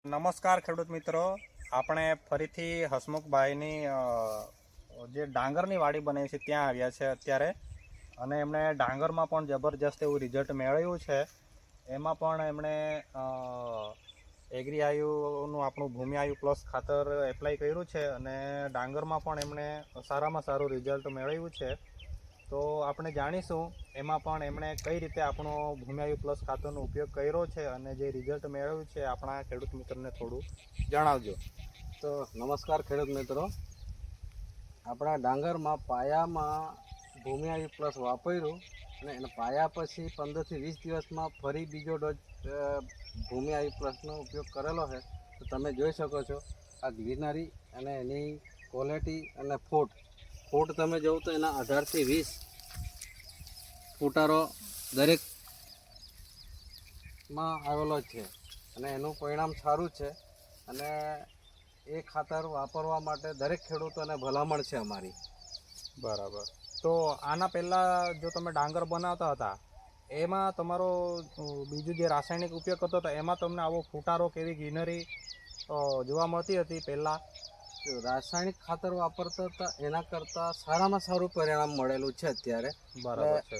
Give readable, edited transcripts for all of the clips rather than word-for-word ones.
નમસ્કાર ખેડૂત મિત્રો, આપણે ફરીથી હસમુખભાઈની જે ડાંગરની વાડી બને છે ત્યાં આવ્યા છે અત્યારે. અને એમણે ડાંગરમાં પણ જબરજસ્ત એવું રિઝલ્ટ મેળવ્યું છે. એમાં પણ એમણે એગ્રી આયુનું આપણું ભૂમિ આયુ પ્લસ ખાતર એપ્લાય કર્યું છે અને ડાંગરમાં પણ એમણે સારામાં સારું રિઝલ્ટ મેળવ્યું છે. તો આપણે જાણીશું એમાં પણ એમણે કઈ રીતે આપણો ભૂમિ આયુ પ્લસ ખાતરનો ઉપયોગ કર્યો છે અને જે રિઝલ્ટ મેળવ્યું છે આપણા ખેડૂત મિત્રોને થોડું જણાવજો. તો નમસ્કાર ખેડૂત મિત્રો, આપણા ડાંગરમાં પાયામાં ભૂમિ આયુ પ્લસ વાપર્યું અને એના પાયા પછી 15 થી 20 દિવસમાં ફરી બીજો ડોઝ ભૂમિ આયુ પ્લસનો ઉપયોગ કરેલો છે. તો તમે જોઈ શકો છો આ ગ્રીનરી અને એની ક્વોલિટી અને ફૂટ તમે જોવો તો એના 18 થી 20 ફૂટારો દરેકમાં આવેલો છે અને એનું પરિણામ સારું છે. અને એ ખાતર વાપરવા માટે દરેક ખેડૂતોને ભલામણ છે અમારી. બરાબર. તો આના પહેલાં જો તમે ડાંગર બનાવતા હતા એમાં તમારો બીજું જે રાસાયણિક ઉપયોગ કરતો હતો એમાં તમને આવો ફૂટારો કેવી ગ્રીનરી જોવા મળતી હતી પહેલાં? રાસાયણિક ખાતર વાપરતા હતા એના કરતાં સારામાં સારું પરિણામ મળેલું છે અત્યારે. બરાબર છે.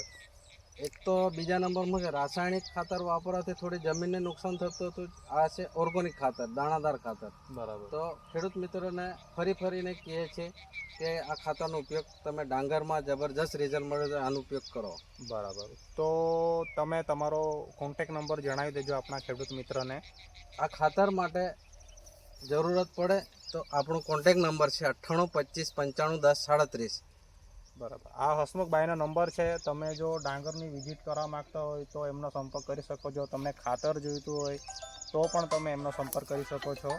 એક તો બીજા નંબરમાં કે રાસાયણિક ખાતર વાપરવાથી થોડી જમીનને નુકસાન થતું હતું. આ છે ઓર્ગોનિક ખાતર, દાણાદાર ખાતર. બરાબર. તો ખેડૂત મિત્રોને ફરીને કહે છે કે આ ખાતરનો ઉપયોગ તમે ડાંગરમાં જબરજસ્ત રિઝલ્ટ મળે તો આનો ઉપયોગ કરો. બરાબર. તો તમે તમારો કોન્ટેક નંબર જણાવી દેજો આપણા ખેડૂત મિત્રને. આ ખાતર માટે જરૂરત પડે તો આપણો કોન્ટેક નંબર છે 9825951037. બરાબર. આ હસમુખભાઈનો નંબર છે. તમે જો ડાંગરની વિઝિટ કરવા માગતા હોય તો એમનો સંપર્ક કરી શકો છો. તમને ખાતર જોઈતું હોય તો પણ તમે એમનો સંપર્ક કરી શકો છો.